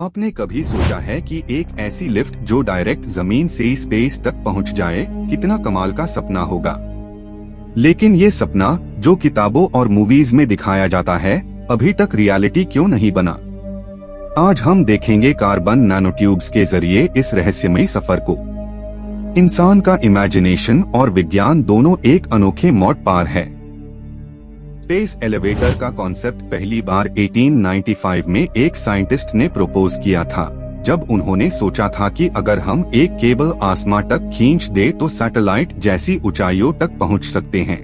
आपने कभी सोचा है कि एक ऐसी लिफ्ट जो डायरेक्ट जमीन से स्पेस तक पहुंच जाए, कितना कमाल का सपना होगा। लेकिन ये सपना जो किताबों और मूवीज में दिखाया जाता है, अभी तक रियलिटी क्यों नहीं बना। आज हम देखेंगे कार्बन नैनोट्यूब्स के जरिए इस रहस्यमयी सफर को। इंसान का इमेजिनेशन और विज्ञान दोनों एक अनोखे मोड़ पार है। स्पेस एलिवेटर का कॉन्सेप्ट पहली बार 1895 में एक साइंटिस्ट ने प्रपोज किया था, जब उन्होंने सोचा था कि अगर हम एक केबल आसमां तक खींच दे तो सैटेलाइट जैसी ऊंचाइयों तक पहुंच सकते हैं।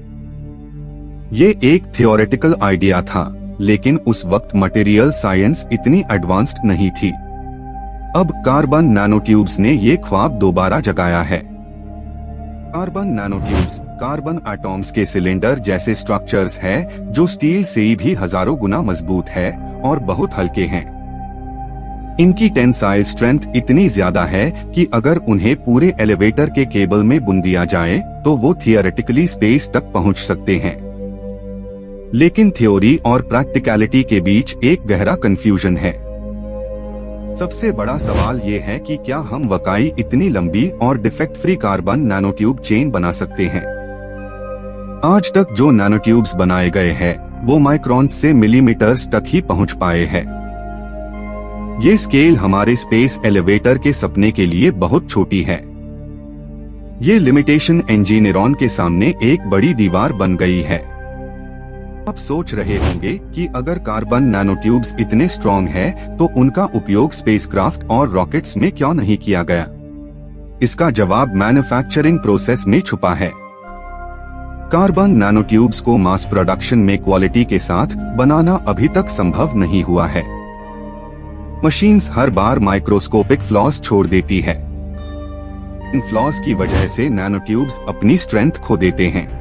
ये एक थियोरेटिकल आइडिया था, लेकिन उस वक्त मटेरियल साइंस इतनी एडवांस्ड नहीं थी। अब कार्बन नैनोट्यूब्स ने ये ख्वाब दोबारा जगाया है। कार्बन नैनोट्यूब्स कार्बन एटॉम्स के सिलेंडर जैसे स्ट्रक्चर्स है, जो स्टील से भी हजारों गुना मजबूत है और बहुत हल्के हैं। इनकी टेंसाइल स्ट्रेंथ इतनी ज्यादा है कि अगर उन्हें पूरे एलिवेटर के केबल में बुन दिया जाए तो वो थियोरेटिकली स्पेस तक पहुंच सकते हैं। लेकिन थ्योरी और प्रैक्टिकलिटी के बीच एक गहरा कंफ्यूजन है। सबसे बड़ा सवाल ये है कि क्या हम वाकई इतनी लंबी और defect free carbon nanotube chain बना सकते हैं। आज तक जो नैनोट्यूब्स बनाए गए हैं, वो माइक्रॉन्स से मिलीमीटर्स तक ही पहुंच पाए हैं। ये स्केल हमारे स्पेस एलिवेटर के सपने के लिए बहुत छोटी है। ये लिमिटेशन इंजीनियरों के सामने एक बड़ी दीवार बन गई है। आप सोच रहे होंगे कि अगर कार्बन नैनोट्यूब्स इतने स्ट्रॉन्ग हैं, तो उनका उपयोग स्पेसक्राफ्ट और रॉकेट्स में क्यों नहीं किया गया। इसका जवाब मैन्युफैक्चरिंग प्रोसेस में छुपा है। कार्बन नैनोट्यूब्स को मास प्रोडक्शन में क्वालिटी के साथ बनाना अभी तक संभव नहीं हुआ है। मशीन्स हर बार माइक्रोस्कोपिक फ्लॉज छोड़ देती है। इन फ्लॉज की वजह से नैनोट्यूब्स अपनी स्ट्रेंथ खो देते हैं।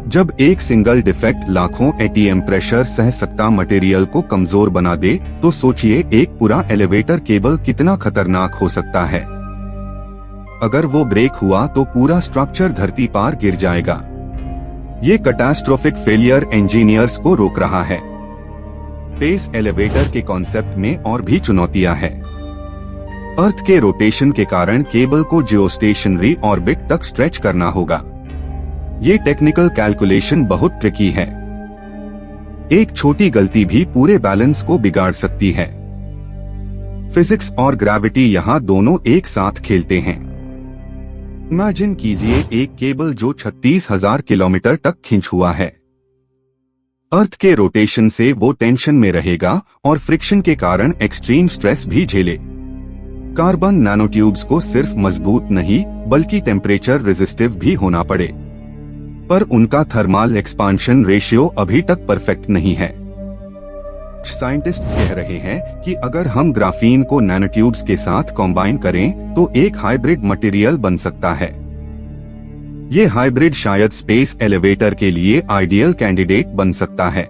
जब एक सिंगल डिफेक्ट लाखों एटीएम प्रेशर सह सकता मटेरियल को कमजोर बना दे, तो सोचिए एक पूरा एलिवेटर केबल कितना खतरनाक हो सकता है। अगर वो ब्रेक हुआ तो पूरा स्ट्रक्चर धरती पार गिर जाएगा। ये कैटास्ट्रोफिक फेलियर इंजीनियर्स को रोक रहा है। स्पेस एलिवेटर के कॉन्सेप्ट में और भी चुनौतियां हैं। अर्थ के रोटेशन के कारण केबल को जियोस्टेशनरी ऑर्बिट तक स्ट्रेच करना होगा। ये टेक्निकल कैलकुलेशन बहुत ट्रिकी है। एक छोटी गलती भी पूरे बैलेंस को बिगाड़ सकती है। फिजिक्स और ग्रेविटी यहाँ दोनों एक साथ खेलते हैं। इमेजिन कीजिए एक केबल जो 36,000 किलोमीटर तक खिंच हुआ है। अर्थ के रोटेशन से वो टेंशन में रहेगा और फ्रिक्शन के कारण एक्सट्रीम स्ट्रेस भी झेले। कार्बन नैनोट्यूब्स को सिर्फ मजबूत नहीं, बल्कि टेम्परेचर रेजिस्टिव भी होना पड़े। पर उनका थर्मल एक्सपांशन रेशियो अभी तक परफेक्ट नहीं है। साइंटिस्ट्स कह रहे हैं कि अगर हम ग्राफीन को नैनोट्यूब्स के साथ कॉम्बाइन करें तो एक हाइब्रिड मटेरियल बन सकता है। ये हाइब्रिड शायद स्पेस एलिवेटर के लिए आइडियल कैंडिडेट बन सकता है।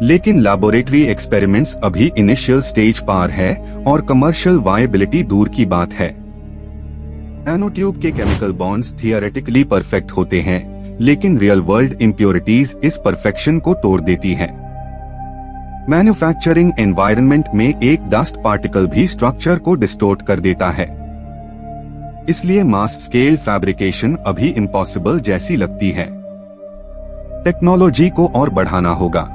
लेकिन लैबोरेटरी एक्सपेरिमेंट्स अभी इनिशियल स्टेज पार है और कमर्शियल वायबिलिटी दूर की बात है। नैनोट्यूब के केमिकल बॉन्ड्स थियोरेटिकली परफेक्ट होते हैं, लेकिन रियल वर्ल्ड इम्प्योरिटीज इस परफेक्शन को तोड़ देती है। मैन्युफैक्चरिंग एनवायरनमेंट में एक डस्ट पार्टिकल भी स्ट्रक्चर को डिस्टोर्ट कर देता है। इसलिए मास स्केल फैब्रिकेशन अभी इम्पॉसिबल जैसी लगती है। टेक्नोलॉजी को और बढ़ाना होगा।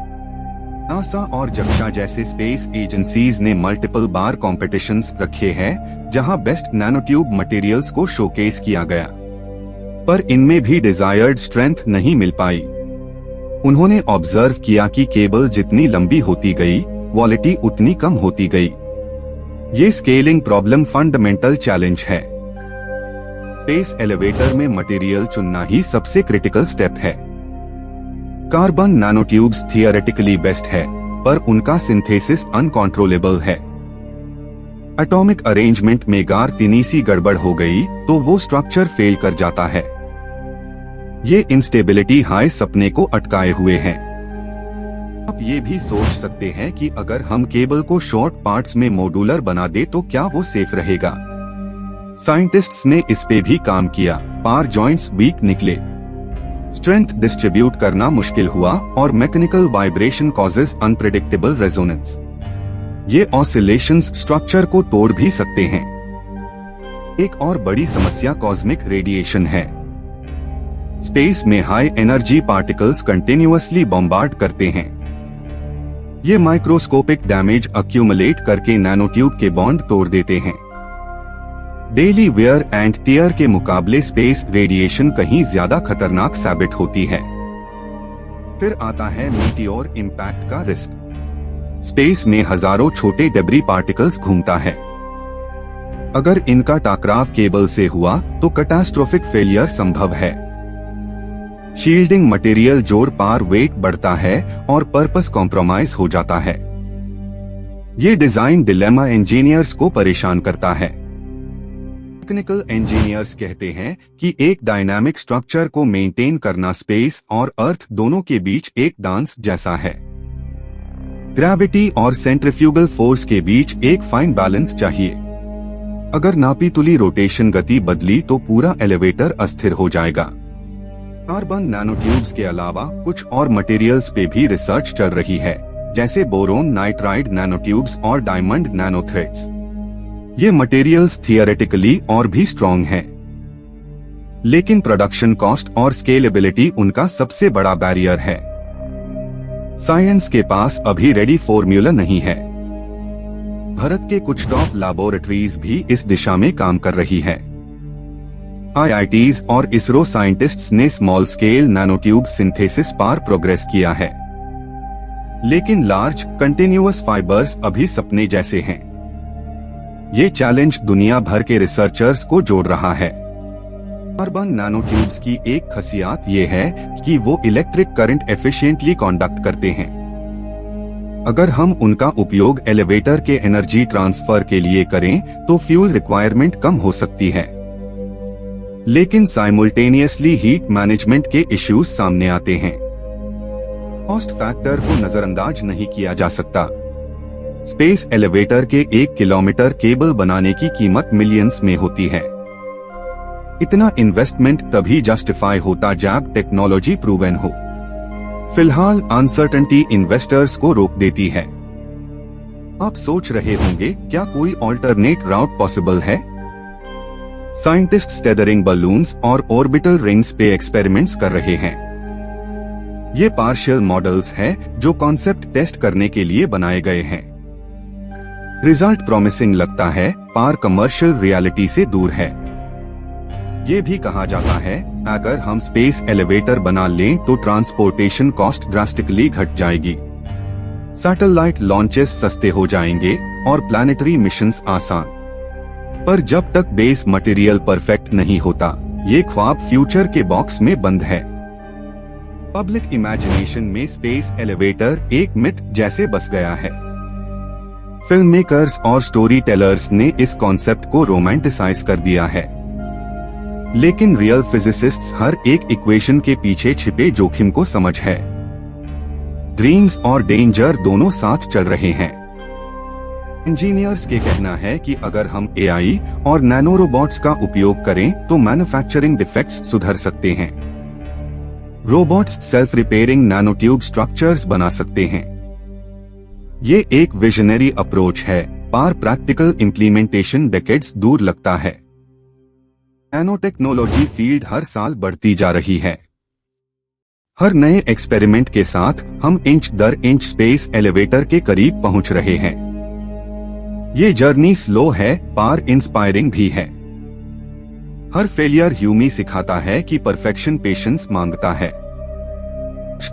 नासा और जक्षा जैसे स्पेस एजेंसीज ने मल्टीपल बार कॉम्पिटिशन्स रखे हैं, जहां बेस्ट नैनोट्यूब मटेरियल्स को शोकेस किया गया, पर इनमें भी डिजायर्ड स्ट्रेंथ नहीं मिल पाई। उन्होंने ऑब्जर्व किया कि केबल जितनी लंबी होती गई, क्वालिटी उतनी कम होती गई। ये स्केलिंग प्रॉब्लम फंडामेंटल चैलेंज है। स्पेस एलिवेटर में मटेरियल चुनना ही सबसे क्रिटिकल स्टेप है। कार्बन नैनोट्यूब्स थियोरेटिकली बेस्ट है, पर उनका सिंथेसिस अनकंट्रोलेबल है। एटॉमिक अरेंजमेंट में गार-तिनी सी गड़बड़ हो गई तो वो स्ट्रक्चर फेल कर जाता है। ये इंस्टेबिलिटी हाई सपने को अटकाए हुए हैं। आप ये भी सोच सकते हैं कि अगर हम केबल को शॉर्ट पार्ट्स में मॉड्यूलर बना दे तो क्या वो सेफ रहेगा। साइंटिस्ट्स ने इस पे भी काम किया। पार जॉइंट्स वीक निकले, स्ट्रेंथ डिस्ट्रीब्यूट करना मुश्किल हुआ और mechanical vibration causes unpredictable resonance. ये ऑसिलेशंस स्ट्रक्चर को तोड़ भी सकते हैं। एक और बड़ी समस्या कॉस्मिक रेडिएशन है। स्पेस में high energy particles continuously bombard करते हैं। ये माइक्रोस्कोपिक डैमेज अक्यूमुलेट करके नैनोट्यूब के बॉन्ड तोड़ देते हैं। डेली वेयर एंड टियर के मुकाबले स्पेस रेडिएशन कहीं ज्यादा खतरनाक साबित होती है। फिर आता है मीटियोर इम्पैक्ट का रिस्क। स्पेस में हजारों छोटे डेब्री पार्टिकल्स घूमता है। अगर इनका टकराव केबल से हुआ तो कैटास्ट्रोफिक फेलियर संभव है। शील्डिंग मटेरियल जोर पार वेट बढ़ता है और पर्पस कॉम्प्रोमाइज हो जाता है। ये डिजाइन डिलेमा इंजीनियर्स को परेशान करता है। टेक्निकल इंजीनियर्स कहते हैं कि एक डायनामिक स्ट्रक्चर को मेंटेन करना स्पेस और अर्थ दोनों के बीच एक डांस जैसा है। ग्रेविटी और सेंट्रीफ्यूगल फोर्स के बीच एक फाइन बैलेंस चाहिए। अगर नापी-तुली रोटेशन गति बदली तो पूरा एलिवेटर अस्थिर हो जाएगा। कार्बन नैनोट्यूब्स के अलावा कुछ और मटेरियल्स पे भी रिसर्च चल रही है, जैसे बोरोन नाइट्राइड नैनोट्यूब्स और डायमंड नैनोथ्रेड्स। ये मटेरियल्स थियोरेटिकली और भी स्ट्रॉन्ग हैं, लेकिन प्रोडक्शन कॉस्ट और स्केलेबिलिटी उनका सबसे बड़ा बैरियर है। साइंस के पास अभी रेडी फॉर्मूला नहीं है। भारत के कुछ टॉप लैबोरेटरीज भी इस दिशा में काम कर रही है। IITs और इसरो साइंटिस्ट्स ने स्मॉल स्केल नैनोट्यूब सिंथेसिस पर प्रोग्रेस किया है, लेकिन लार्ज कंटिन्यूअस फाइबर्स अभी सपने जैसे हैं। ये चैलेंज दुनिया भर के रिसर्चर्स को जोड़ रहा है। कार्बन नैनोट्यूब्स की एक खासियत ये है कि वो इलेक्ट्रिक करंट एफिशिएंटली कंडक्ट करते हैं। अगर हम उनका उपयोग एलिवेटर के एनर्जी ट्रांसफर के लिए करें तो फ्यूल रिक्वायरमेंट कम हो सकती है, लेकिन साइमल्टेनियसली हीट मैनेजमेंट के इश्यूज सामने आते हैं। कॉस्ट फैक्टर को नजरअंदाज नहीं किया जा सकता। स्पेस एलिवेटर के 1 किलोमीटर केबल बनाने की कीमत मिलियंस में होती है। इतना इन्वेस्टमेंट तभी जस्टिफाई होता जब टेक्नोलॉजी प्रूवन हो। फिलहाल अनसर्टेनिटी इन्वेस्टर्स को रोक देती है। आप सोच रहे होंगे, क्या कोई ऑल्टरनेट राउट पॉसिबल है? साइंटिस्ट्स टेदरिंग बलून्स और ऑर्बिटल रिंग्स पे एक्सपेरिमेंट्स कर रहे हैं। ये पार्शियल मॉडल्स हैं जो कॉन्सेप्ट टेस्ट करने के लिए बनाए गए हैं। रिजल्ट प्रॉमिसिंग लगता है, पर कमर्शियल रियलिटी से दूर है। ये भी कहा जाता है, अगर हम स्पेस एलिवेटर बना लें तो ट्रांसपोर्टेशन कॉस्ट ड्रास्टिकली घट जाएगी, सैटेलाइट लॉन्चेस सस्ते हो जाएंगे और प्लैनेटरी मिशंस आसान। पर जब तक बेस मटेरियल परफेक्ट नहीं होता, ये ख्वाब फ्यूचर के बॉक्स में बंद है। पब्लिक इमेजिनेशन में स्पेस एलिवेटर एक मिथ जैसे बस गया है। फिल्म मेकर्स और स्टोरी टेलर्स ने इस कॉन्सेप्ट को रोमांटिसाइज कर दिया है, लेकिन रियल फिजिसिस्ट्स हर एक इक्वेशन के पीछे छिपे जोखिम को समझ है। ड्रीम्स और डेंजर दोनों साथ चल रहे हैं। इंजीनियर्स के कहना है कि अगर हम AI और नैनो रोबोट्स का उपयोग करें तो मैन्युफैक्चरिंग डिफेक्ट्स सुधर सकते हैं। Robots self repairing nanotube structures बना सकते हैं। ये एक विजनरी अप्रोच है, पर प्रैक्टिकल इम्प्लीमेंटेशन डेकेड्स दूर लगता है। नैनो टेक्नोलॉजी फील्ड हर साल बढ़ती जा रही है। हर नए एक्सपेरिमेंट के साथ हम इंच दर इंच स्पेस एलिवेटर के करीब पहुंच रहे हैं। ये जर्नी स्लो है, पर इंस्पायरिंग भी है। हर फेलियर ह्यूमी सिखाता है कि परफेक्शन पेशेंस मांगता है।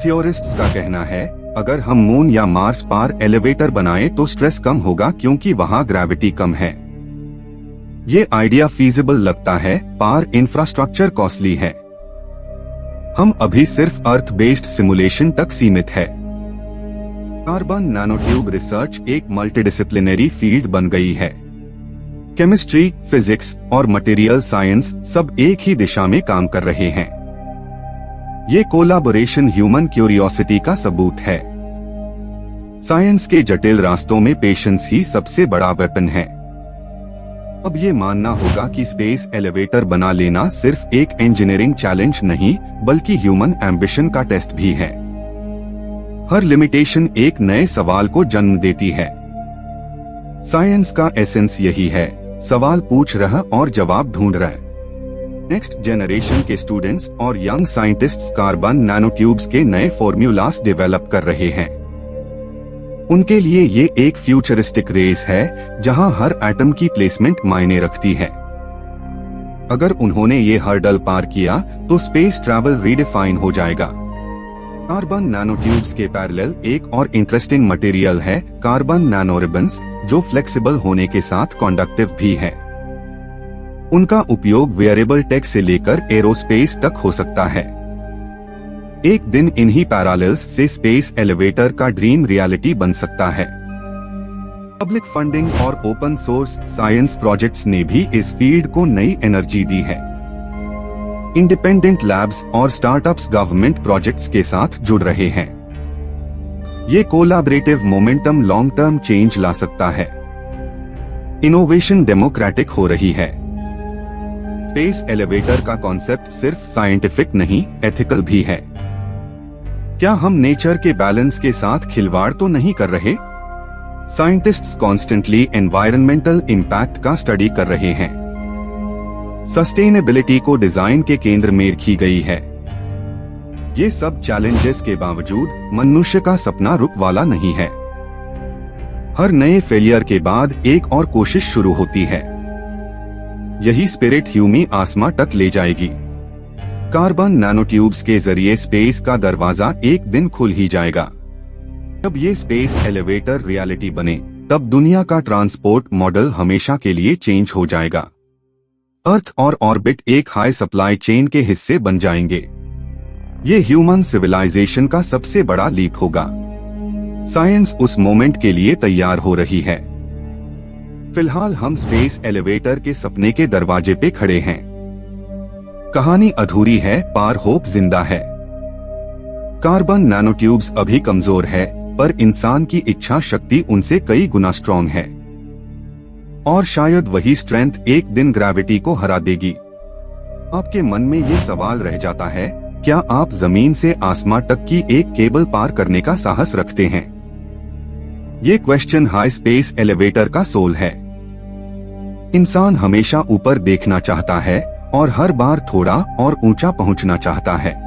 थ्योरिस्ट्स का कहना है, अगर हम मून या मार्स पर एलिवेटर बनाएं तो स्ट्रेस कम होगा क्योंकि वहां ग्रेविटी कम है। ये आइडिया फीजिबल लगता है, पर इंफ्रास्ट्रक्चर कॉस्टली है। हम अभी सिर्फ अर्थ बेस्ड सिमुलेशन तक सीमित है। कार्बन नैनोट्यूब रिसर्च एक मल्टीडिसिप्लिनरी फील्ड बन गई है। केमिस्ट्री, फिजिक्स और मटेरियल साइंस सब एक ही दिशा में काम कर रहे हैं। ये कोलैबोरेशन ह्यूमन क्यूरियोसिटी का सबूत है। साइंस के जटिल रास्तों में पेशेंस ही सबसे बड़ा वेपन है। अब ये मानना होगा कि स्पेस एलिवेटर बना लेना सिर्फ एक इंजीनियरिंग चैलेंज नहीं, बल्कि ह्यूमन एम्बिशन का टेस्ट भी है। हर लिमिटेशन एक नए सवाल को जन्म देती है। साइंस का एसेंस यही है, सवाल पूछ रहा और जवाब ढूंढ रहा। नेक्स्ट जनरेशन के स्टूडेंट्स और यंग साइंटिस्ट्स कार्बन नैनोट्यूब्स के नए फॉर्मूलास डेवलप कर रहे हैं। उनके लिए ये एक फ्यूचरिस्टिक रेस है जहां हर एटम की प्लेसमेंट मायने रखती है। अगर उन्होंने ये हर्डल पार किया तो स्पेस ट्रैवल रीडिफाइन हो जाएगा। कार्बन नैनोट्यूब्स के पैरेलल एक और इंटरेस्टिंग मटेरियल है कार्बन नैनोरिबन्स, जो फ्लेक्सिबल होने के साथ कंडक्टिव भी है। उनका उपयोग वेयरेबल टेक से लेकर एरोस्पेस तक हो सकता है। एक दिन इन्हीं पैरेलल्स से स्पेस एलिवेटर का ड्रीम रियलिटी बन सकता है। पब्लिक फंडिंग और ओपन सोर्स साइंस प्रोजेक्ट्स ने भी इस फील्ड को नई एनर्जी दी है। इंडिपेंडेंट लैब्स और स्टार्टअप्स गवर्नमेंट प्रोजेक्ट्स के साथ जुड़ रहे हैं। ये collaborative momentum long term change ला सकता है। इनोवेशन डेमोक्रेटिक हो रही है। स्पेस एलिवेटर का कॉन्सेप्ट सिर्फ साइंटिफिक नहीं, एथिकल भी है। क्या हम नेचर के बैलेंस के साथ खिलवाड़ तो नहीं कर रहे? साइंटिस्ट्स कॉन्स्टेंटली एनवायरमेंटल इम्पैक्ट का स्टडी कर रहे हैं। सस्टेनेबिलिटी को डिजाइन के केंद्र में रखी गई है। ये सब चैलेंजेस के बावजूद मनुष्य का सपना रुक वाला नहीं है। हर नए फेलियर के बाद एक और कोशिश शुरू होती है। यही स्पिरिट ह्यूमी आसमां तक ले जाएगी। कार्बन नैनोट्यूब्स के जरिए स्पेस का दरवाजा एक दिन खुल ही जाएगा। जब ये स्पेस एलिवेटर रियलिटी बने, तब दुनिया का ट्रांसपोर्ट मॉडल हमेशा के लिए चेंज हो जाएगा। अर्थ और ऑर्बिट एक हाई सप्लाई चेन के हिस्से बन जाएंगे। ये ह्यूमन सिविलाइजेशन का सबसे बड़ा लीप होगा। साइंस उस मोमेंट के लिए तैयार हो रही है। फिलहाल हम स्पेस एलिवेटर के सपने के दरवाजे पे खड़े हैं। कहानी अधूरी है, पार होप जिंदा है। कार्बन नैनोट्यूब्स अभी कमजोर है, पर इंसान की इच्छा शक्ति उनसे कई गुना स्ट्रॉन्ग है। और शायद वही स्ट्रेंथ एक दिन ग्रेविटी को हरा देगी। आपके मन में ये सवाल रह जाता है, क्या आप जमीन से आसमां तक की एक केबल पार करने का साहस रखते हैं? ये क्वेश्चन हाई स्पेस एलिवेटर का सोल है। इंसान हमेशा ऊपर देखना चाहता है और हर बार थोड़ा और ऊंचा पहुंचना चाहता है।